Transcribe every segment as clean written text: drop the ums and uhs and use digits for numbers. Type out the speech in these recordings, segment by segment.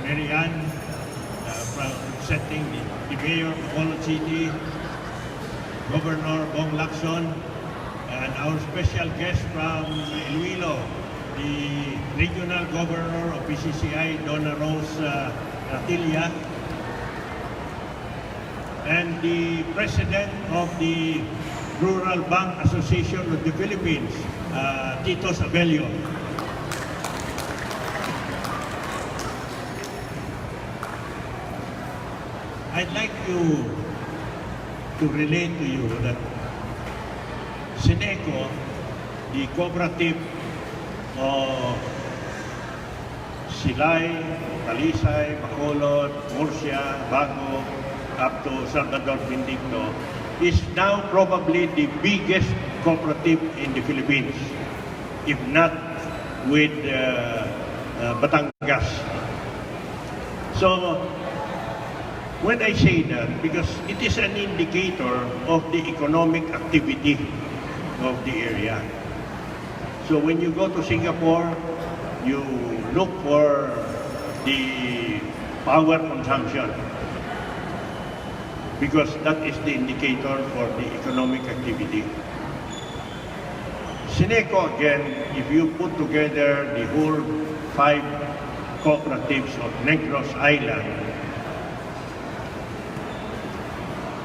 Mary Ann, representing the Mayor of Bacolod City, Governor Bong Lacson, and our special guest from Iloilo, the Regional Governor of PCCI, Donna Rose Ratilla, and the President of the Rural Bank Association of the Philippines, Tito Sabelio. I'd like to relate to you that Sineco, the cooperative of Silay, Talisay, Bacolod, Murcia, Bago, up to Salvador Vindicto, is now probably the biggest cooperative in the Philippines, if not with Batangas. So, when I say that, because it is an indicator of the economic activity of the area. So when you go to Singapore, you look for the power consumption, because that is the indicator for the economic activity. Sineco, again, if you put together the whole 5 cooperatives of Negros Island,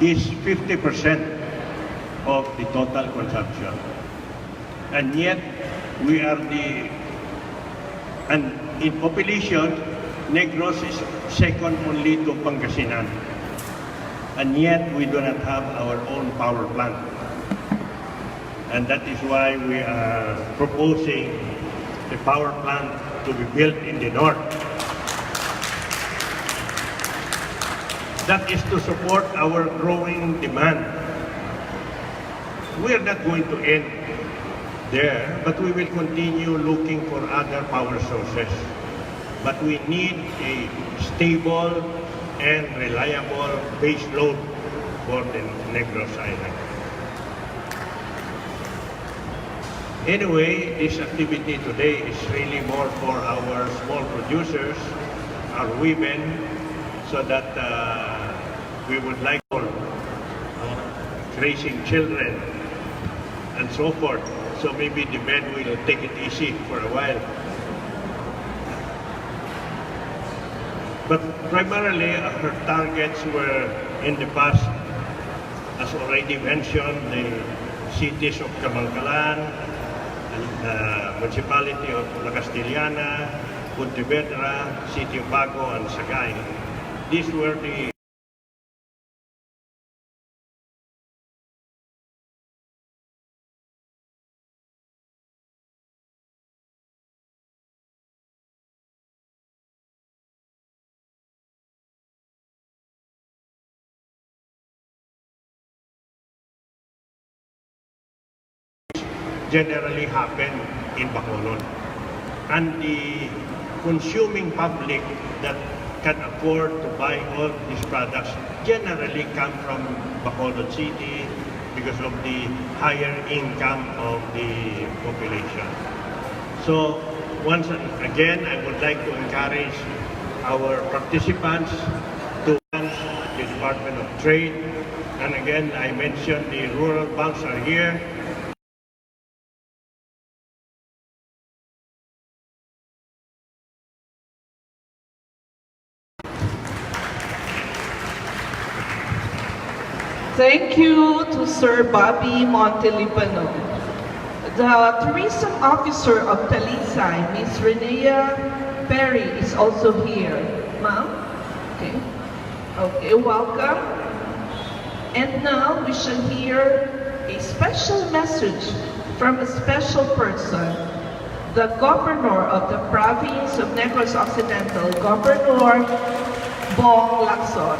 is 50% of the total consumption. And yet, we are and in population, Negros is second only to Pangasinan. And yet, we do not have our own power plant. And that is why we are proposing the power plant to be built in the north. That is to support our growing demand. We are not going to end there, but we will continue looking for other power sources. But we need a stable and reliable base load for the Negros Island. Anyway, this activity today is really more for our small producers, our women, so that we would like raising children and so forth. So maybe the men will take it easy for a while. But primarily, our targets were in the past, as already mentioned, the cities of Camancalan, and municipality of La Castellana, Pontevedra, City of Bago, and Sagay. These were the generally happen in Bacolod. And the consuming public that can afford to buy all these products generally come from Bacolod City because of the higher income of the population. So once again, I would like to encourage our participants to the Department of Trade. And again, I mentioned the rural banks are here. Thank you to Sir Bobby Montelipano. The tourism officer of Talisay, Ms. Renea Perry, is also here. Ma'am? Okay. Okay, welcome. And now we shall hear a special message from a special person, the Governor of the Province of Negros Occidental, Governor Bong Lacson.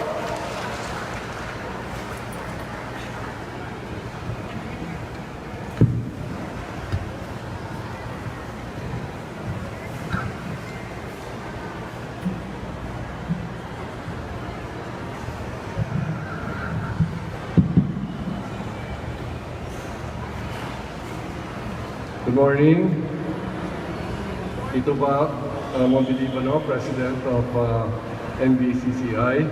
Good morning. Dito ba? Montelibano, President of NBCCI,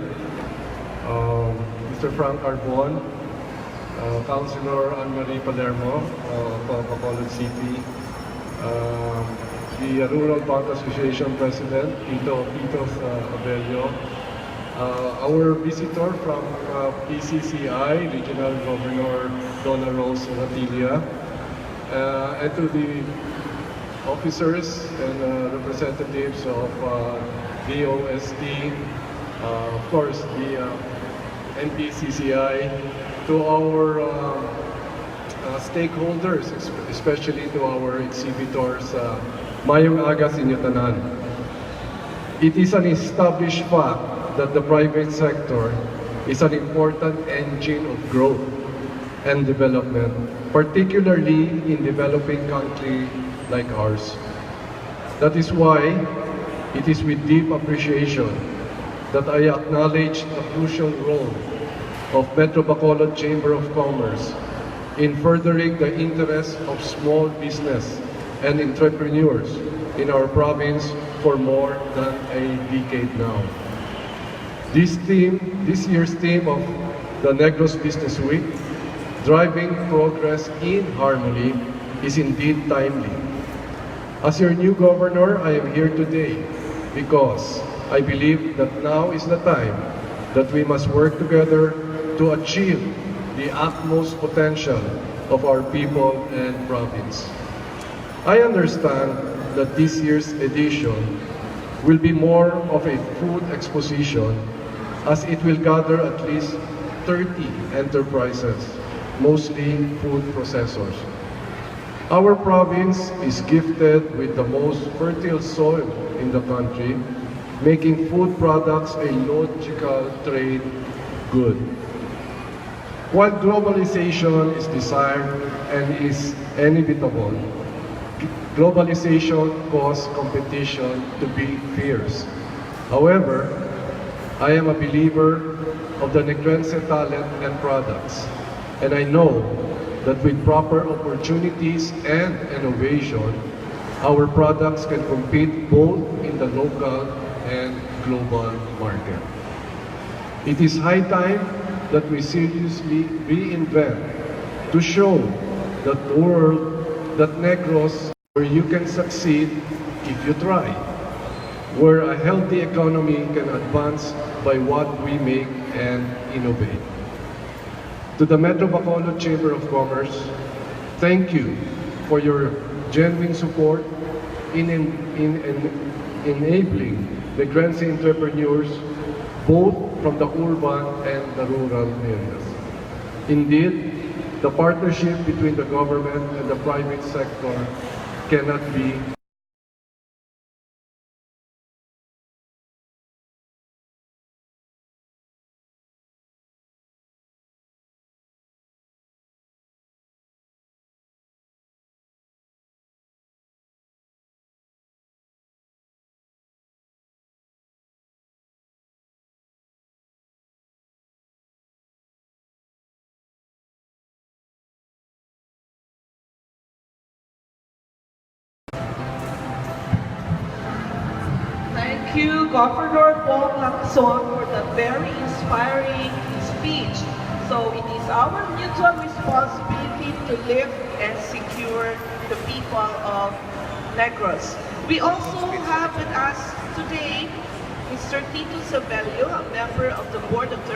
Mr. Frank Arbon, Councilor Anne-Marie Palermo of Bacolod City, the Rural Bank Association President, Titos Abelio, our visitor from PCCI, Regional Governor Donna Rose Ratilia, and to the officers and representatives of DOST, of course the NPCCI, to our stakeholders, especially to our exhibitors, Mayong aga sa inyo tanan. It is an established fact that the private sector is an important engine of growth and development, particularly in developing countries like ours. That is why it is with deep appreciation that I acknowledge the crucial role of Metro Bacolod Chamber of Commerce in furthering the interests of small business and entrepreneurs in our province for more than a decade now. This year's theme of the Negros Business Week, Driving Progress in Harmony, is indeed timely. As your new governor, I am here today because I believe that now is the time that we must work together to achieve the utmost potential of our people and province. I understand that this year's edition will be more of a food exposition, as it will gather at least 30 enterprises, mostly food processors. Our province is gifted with the most fertile soil in the country, making food products a logical trade good. While globalization is desired and is inevitable, globalization causes competition to be fierce. However, I am a believer of the Negrense talent and products, and I know that with proper opportunities and innovation, our products can compete both in the local and global market. It is high time that we seriously reinvent to show the world that Negros, where you can succeed if you try, where a healthy economy can advance by what we make and innovate. To the Metro Bacolod Chamber of Commerce, thank you for your genuine support in enabling the Negrense entrepreneurs both from the urban and the rural areas. Indeed, the partnership between the government and the private sector cannot be Thank you, Governor Paul Lacson, for that very inspiring speech. So it is our mutual responsibility to lift and secure the people of Negros. We also have with us today Mr. Tito Sabelio, a member of the Board of